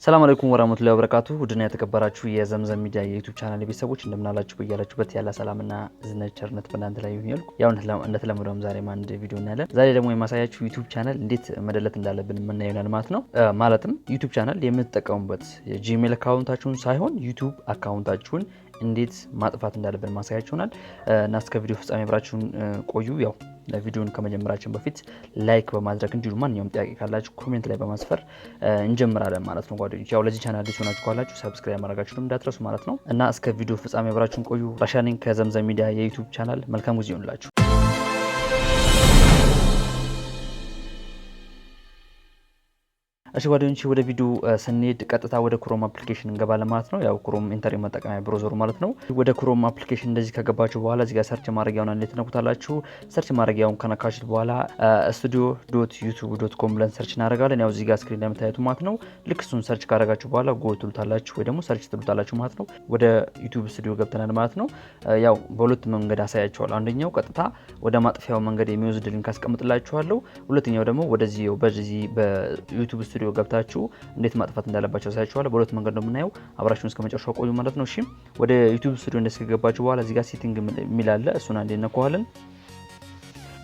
ሰላም አለይኩም ወራህመቱላሂ ወበረካቱሁ ውድና የተከበራችሁ የዘምዘም ሚዲያ የዩቲዩብ ቻናል ቤተሰቦች እንደምናላችሁ በያላችሁበት ያለ ሰላምና እዝነት ቸርነት በእናንተ ላይ ይሁን ያልኩ ያው እንደተለመደው ዛሬም አንድ ቪዲዮ እናያለን። ዛሬ ደግሞ የማሳያችሁ ዩቲዩብ ቻናል እንዴት መደለት እንዳለብን ምን ይሆናል ማለት ነው። ማለትም ዩቲዩብ ቻናል የምትጠቀሙበት የጂሜል አካውንታችሁን ሳይሆን ዩቲዩብ አካውንታችሁን እንዴት ማጥፋት እንዳለብን ማሳያችሁናል እና እስከ ቪዲዮ ፍጻሜ አብራችሁን ቆዩ። ያው ቪዲዮውን ከመጀመራችን በፊት ላይክ በማድረግ እንዲሁ ማንኛውም ጥያቄ ካላችሁ ኮሜንት ላይ በማስፈር እንጀምራለን ማለት ነው። ጓደኞች ያው ለዚህ ቻናል አዲስ ሆናችሁ ካላችሁ ሰብስክራይብ ማድረጋችሁንም እንዳትረሱ ማለት ነው እና እስከ ቪዲዮ ፍጻሜ አብራችሁን ቆዩ። ራሻድ ነኝ ከዘምዘም ሚዲያ የዩቲዩብ ቻናል። መልካም ጊዜ ይሁንላችሁ። እሺ ጓደኞቼ ወደ ቪዲዮ ስንሄድ ቀጥታ ወደ ክሮም አፕሊኬሽን እንገባለን ማለት ነው። ያው ክሮም ኢንተርኔት መጠቀሚያ ብሮዘሩ ማለት ነው። ወደ ክሮም አፕሊኬሽን እንደዚህ ከገባችሁ በኋላ እዚህ ጋር ሰርች ማድረጊያውን እንዴት ተነኩታላችሁ። ሰርች ማድረጊያውን ከነካችሁት በኋላ studio.youtube.com ብለን ሰርች እናደርጋለን። ያው እዚህ ጋር ስክሪን ላይ የምታዩት ማለት ነው። ልክ እሱን ሰርች ካደረጋችሁ በኋላ ጎ ትሉታላችሁ ወይ ደግሞ ሰርች ትሉታላችሁ ማለት ነው። ወደ ዩቲዩብ ስቱዲዮ ገብተናል ማለት ነው። ያው በሁለት መንገድ አሳያችኋለሁ። አንደኛው ቀጥታ ወደ ማጥፊያው መንገድ የሚወስድ ሊንክ አስቀምጥላችኋለሁ። ሁለተኛው ደግሞ በዚህ በዩቲዩብ ስቱዲዮ ገብታችሁ እንዴት ማጥፋት እንዳለባችሁ አሳያችኋለሁ። በሁለት መንገድ ነው የምናየው። አብራችሁን እስከመጨረሻው ቆዩ ማለት ነው። እሺ ወደ ዩቲዩብ ስቱዲዮ እንደስከገባችሁ በኋላ እዚህ ጋር ሴቲንግ የሚል አለ። እሱን አንዴ እንነካዋለን።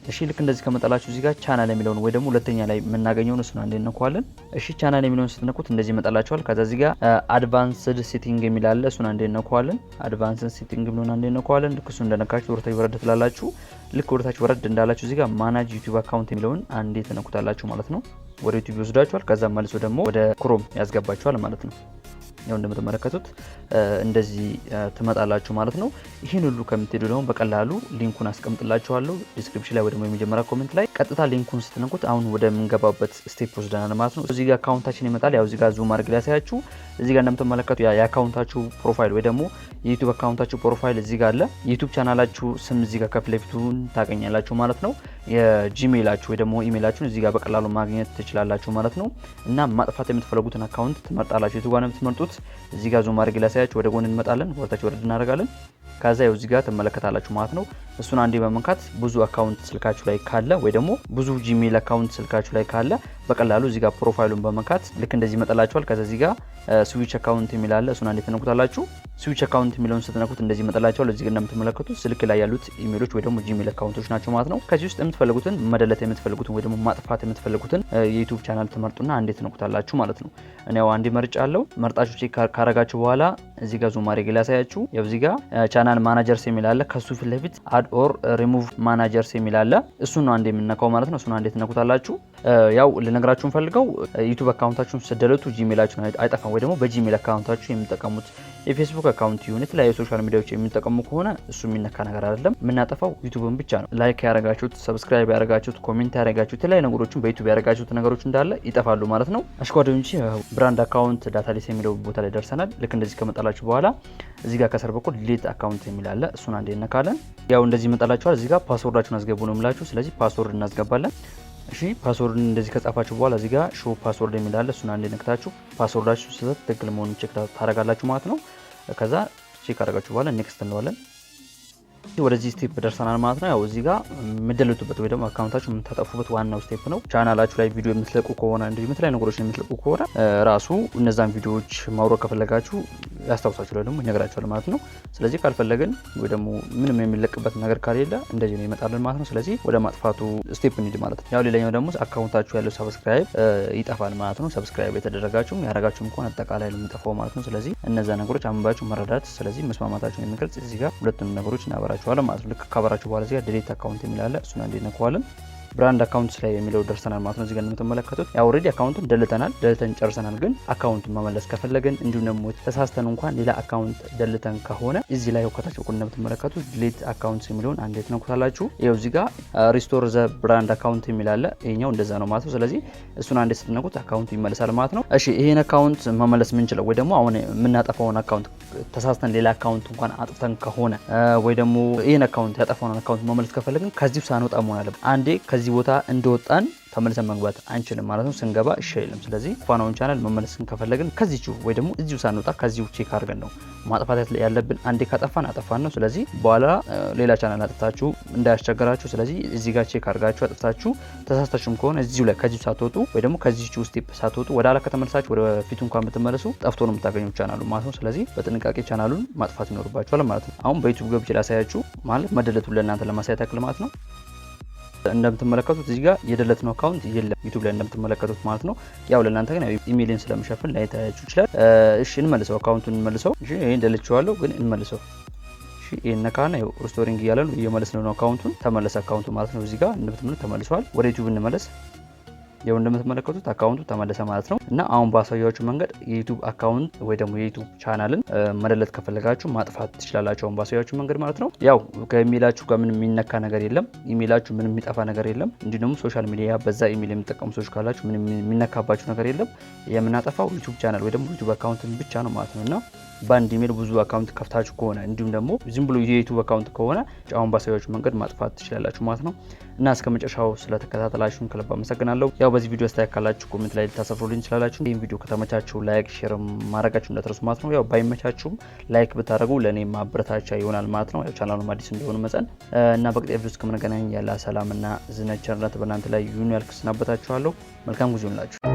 እሺ ልክ እንደዚህ ከመጣላችሁ እዚህ ጋር ቻናል የሚለውን ወይ ደግሞ ሁለተኛ ላይ የምናገኘውን እሱን አንዴ እንነካዋለን። እሺ ቻናል የሚለውን ስትነኩት እንደዚህ ይመጣላችኋል። ከዛ እዚህ ጋር አድቫንስድ ሴቲንግ የሚል አለ። እሱን አንዴ እንነካዋለን። አድቫንስድ ሴቲንግ የሚለውን አንዴ እንነካዋለን። ልክ እሱን እንደነካችሁ ወርታችሁ ወረድ ትላላችሁ። ልክ ወርታችሁ ወረድ እንዳላችሁ እዚህ ጋር ማናጅ ዩቲዩብ አካውንት የሚለውን አንዴ ተነኩታላችሁ ማለት ነው። ወደ ዩቲዩብ ይወስዳችኋል። ከዛ መልሶ ደግሞ ወደ ክሮም ያስገባችኋል ማለት ነው። ያው እንደምትመለከቱት እንደዚህ ትመጣላችሁ ማለት ነው። ይሄን ሁሉ ከምትሄዱ ደግሞ በቀላሉ ሊንኩን አስቀምጥላችኋለሁ ዲስክሪፕሽን ላይ ወይ ደግሞ የመጀመሪያ ኮሜንት ላይ። ቀጥታ ሊንኩን ስትነኩት አሁን ወደ ምንገባበት ስቴፕ ወስደናል ማለት ነው። እዚህ ጋር አካውንታችን ይመጣል። ያው እዚህ ጋር ዙም አድርጌ ሊያሳያችሁ። እዚህ ጋር እንደምትመለከቱ የአካውንታችሁ ፕሮፋይል ወይ ደግሞ የዩቲዩብ አካውንታችሁ ፕሮፋይል እዚህ ጋር አለ። የዩቲዩብ ቻናላችሁ ስም እዚህ ጋር ከፊት ለፊቱን ታገኛላችሁ ማለት ነው። የጂሜላችሁ ወይ ደግሞ ኢሜይላችሁን እዚህ ጋር በቀላሉ ማግኘት ትችላላችሁ ማለት ነው። እና ማጥፋት የምትፈልጉትን አካውንት ትመርጣላችሁ። የቱ ጋር ነው የምትመርጡት? እዚህ ጋር ዙም አድርጌ ላሳያችሁ። ወደ ጎን እንመጣለን። ወርታችሁ ወረድ እናደርጋለን። ከዛ ያው እዚህ ጋር ትመለከታላችሁ ማለት ነው። እሱን አንዴ በመንካት ብዙ አካውንት ስልካችሁ ላይ ካለ ወይ ደግሞ ብዙ ጂሜል አካውንት ስልካችሁ ላይ ካለ በቀላሉ እዚህ ጋር ፕሮፋይሉን በመንካት ልክ እንደዚህ ይመጣላችኋል። ከዛ እዚህ ጋር ስዊች አካውንት የሚል አለ። እሱን አንዴ ተነኩታላችሁ። ስዊች አካውንት የሚለውን ስትነኩት እንደዚህ ይመጣላችኋል። እዚህ ጋር እንደምትመለከቱት ስልክ ላይ ያሉት ኢሜይሎች ወይ ደግሞ ጂሜል አካውንቶች ናቸው ማለት ነው። ከዚህ ውስጥ የምትፈልጉትን መደለት የምትፈልጉትን ወይ ደግሞ ማጥፋት የምትፈልጉትን የዩቲዩብ ቻናል ትመርጡና አንዴ ተነኩታላችሁ ማለት ነው። እኔ ያው አንዴ መርጫለሁ። መርጣችሁ ቼክ ካረጋችሁ በኋላ እዚህ ጋር ዙም አድርጌ ላሳያችሁ። ያው እዚህ ጋር ቻናል ማናጀርስ የሚል አለ። ከሱ ፊት ለፊት አድ ኦር ሪሙቭ ማናጀርስ የሚል አለ። እሱን ነው አንዴ የምንነካው ማለት ነው። እሱን አንዴ ተነኩታላችሁ። ያው ልነግራችሁ ፈልገው ዩቲዩብ አካውንታችሁን ስትደለቱ ጂሜላችሁን አይጠፋም ወይ ደግሞ በጂሜል አካውንታችሁ የምትጠቀሙት የፌስቡክ አካውንት ይሁን የተለያዩ ሶሻል ሚዲያዎች የምትጠቀሙ ከሆነ እሱ የሚነካ ነገር አይደለም። የምናጠፋው ዩቲዩብን ብቻ ነው። ላይክ ያረጋችሁት፣ ሰብስክራይብ ያረጋችሁት፣ ኮሜንት ያረጋችሁት የተለያዩ ነገሮችን በዩቲዩብ ያረጋችሁት ነገሮች እንዳለ ይጠፋሉ ማለት ነው። አሽኳዶንቺ ብራንድ አካውንት ዳታቤዝ የሚለው ቦታ ላይ ደርሰናል። ልክ እንደዚህ ከመጣላችሁ በኋላ እዚህ ጋር ከስር በኩል ዲሊት አካውንት የሚል አለ። እሱን አንዴ እንነካለን። ያው እንደዚህ ይመጣላችኋል። እዚህ ጋር ፓስወርዳችሁን አስገቡ ነው የምላችሁ። ስለዚህ ፓስወርድ እናስገባለን። እሺ ፓስወርድን እንደዚህ ከጻፋችሁ በኋላ እዚህ ጋር ሾው ፓስወርድ የሚል አለ። እሱን አንዴ ነክታችሁ ፓስወርዳችሁ ስህተት ትክክል መሆኑን ቼክ ታረጋላችሁ ማለት ነው። ከዛ ቼክ አደረጋችሁ በኋላ ኔክስት እንለዋለን። ወደዚህ ስቴፕ ደርሰናል ማለት ነው። ያው እዚህ ጋር የምትደልቱበት ወይ ደግሞ አካውንታችሁ የምታጠፉበት ዋናው ስቴፕ ነው። ቻናላችሁ ላይ ቪዲዮ የምትለቁ ከሆነ እንዲሁም የተለያዩ ነገሮችን የምትለቁ ከሆነ ራሱ እነዛን ቪዲዮዎች ማውረድ ከፈለጋችሁ ያስታውሳችኋል ደግሞ ይነግራችኋል ማለት ነው። ስለዚህ ካልፈለግን ወይ ደግሞ ምንም የሚለቅበት ነገር ካሌለ እንደዚህ ነው ይመጣልን ማለት ነው። ስለዚህ ወደ ማጥፋቱ ስቴፕ እንሂድ ማለት ነው። ያው ሌላኛው ደግሞ አካውንታችሁ ያለው ሰብስክራይብ ይጠፋል ማለት ነው። ሰብስክራይብ የተደረጋችሁም ያረጋችሁም እንኳን አጠቃላይ ነው የሚጠፋው ማለት ነው። ስለዚህ እነዛ ነገሮች አንባችሁ መረዳት፣ ስለዚህ መስማማታችሁን የሚገልጽ እዚህ ጋር ሁለቱም ነገሮች እናበራችኋል ማለት ነው። ልክ ካበራችሁ በኋላ እዚህ ጋር ዲሊት አካውንት የሚል አለ። እሱን አንዴ ነካዋለን። ብራንድ አካውንት ላይ የሚለው ደርሰናል ማለት ነው። እዚህ ጋር እንደምትመለከቱት ያው ኦሬዲ አካውንቱን ደልተን ጨርሰናል። ግን አካውንቱን መመለስ ከፈለግን እንዲሁም ደግሞ ተሳስተን እንኳን ሌላ አካውንት ደልተን ከሆነ እዚህ ላይ ወከታች በኩል እንደምትመለከቱት ዲሊት አካውንት የሚለውን አንዴ ትነኩታላችሁ። ይኸው እዚህ ጋር ሪስቶር ዘ ብራንድ አካውንት የሚል አለ። ይሄኛው እንደዛ ነው ማለት ነው። ስለዚህ እሱን አንዴ ስትነኩት አካውንቱ ይመለሳል ማለት ነው። እሺ ይሄን አካውንት መመለስ ምንችለው ወይ ደግሞ አሁን የምናጠፋውን አካውንት ተሳስተን ሌላ አካውንት እንኳን አጥፍተን ከሆነ ወይ ደግሞ ይሄን አካውንት ያጠፋውን አካውንት መመለስ ከፈለግን ከዚህ ሳንወጣ መሆን አለበት። አንዴ ከዚህ ቦታ እንደወጣን ተመልሰን መግባት አንችልም ማለት ነው ስንገባ እሺ አይልም ስለዚህ ፋናውን ቻናል መመለስን ከፈለግን ከዚህው ወይ ደግሞ እዚሁ ሳንወጣ ከዚሁ ቼክ አድርገን ነው ማጥፋት ያለብን አንዴ ካጠፋን አጠፋን ነው ስለዚህ በኋላ ሌላ ቻናል አጥፍታችሁ እንዳያስቸግራችሁ ስለዚህ እዚህ ጋር ቼክ አድርጋችሁ አጥፍታችሁ ተሳስታችሁም ከሆነ እዚሁ ላይ ከዚሁ ሳትወጡ ወይ ደግሞ ከዚሁ ስቴፕ ሳትወጡ ወደ ኋላ ከተመለሳችሁ ወደ ፊቱ እንኳን ብትመለሱ ጠፍቶ ነው የምታገኙት ቻናሉ ማለት ነው ስለዚህ በጥንቃቄ ቻናሉን ማጥፋት ይኖርባችኋል ማለት ነው አሁን በዩቲዩብ ገብቼ ላሳያችሁ ማለት መደለቱን ለእናንተ ለማሳየት ያክል ማለት ነው እንደምትመለከቱት እዚህ ጋር የደለትነው አካውንት የለም ዩቲዩብ ላይ እንደምትመለከቱት ማለት ነው ያው ለእናንተ ግን ኢሜይልን ስለምሸፍን ላይታያችሁ ይችላል እሺ እንመልሰው አካውንቱን እንመልሰው እሺ ይሄን ደልቼዋለሁ ግን እንመልሰው እሺ ይሄነካና ያው ሪስቶሪንግ እያለ ነው እየመለስነው ነው አካውንቱን ተመለሰ አካውንቱ ማለት ነው እዚህ ጋር እንደምትመለከቱት ተመልሷል ወደ ዩቲዩብ እንመለስ ያው እንደምትመለከቱት አካውንቱ ተመለሰ ማለት ነው እና አሁን ባሳያችሁ መንገድ የዩቲዩብ አካውንት ወይ ደግሞ የዩቲዩብ ቻናልን መደለት ከፈለጋችሁ ማጥፋት ትችላላችሁ አሁን ባሳያችሁ መንገድ ማለት ነው ያው ከኢሜይላችሁ ጋር ምንም የሚነካ ነገር የለም ኢሜይላችሁ ምንም የሚጠፋ ነገር የለም እንዲህ ደግሞ ሶሻል ሚዲያ በዛ ኢሜይል የምትጠቀሙ ሰዎች ካላችሁ ምንም የሚነካባችሁ ነገር የለም የምናጠፋው ዩቲዩብ ቻናል ወይ ደግሞ ዩቲዩብ አካውንትን ብቻ ነው ማለት ነውና በአንድ ኢሜይል ብዙ አካውንት ከፍታችሁ ከሆነ እንዲሁም ደግሞ ዝም ብሎ የዩቲዩብ አካውንት ከሆነ አሁን ባሳያችሁ መንገድ ማጥፋት ትችላላችሁ ማለት ነው እና እስከመጨረሻው ስለተከታተላችሁን ከልብ አመሰግናለሁ ያው በዚህ ቪዲዮ አስተያየት ካላችሁ ኮሜንት ላይ ልታሰፍሩልኝ ትችላላችሁ ይሄን ቪዲዮ ከተመቻችሁ ላይክ ሼር ማድረጋችሁ እንዳትረሱ ማለት ነው ያው ባይመቻችሁም ላይክ ብታደርጉ ለኔ ማበረታቻ ይሆናል ማለት ነው ያው ቻናሉን አዲስ እንደሆነ መጸን እና በቀጣይ ቪዲዮ እስከምንገናኝ ያለ ሰላምና ዝነቸርነት በእናንተ ላይ ይሁን ያልኩ ስናበታችኋለሁ መልካም ጊዜ ይሁንላችሁ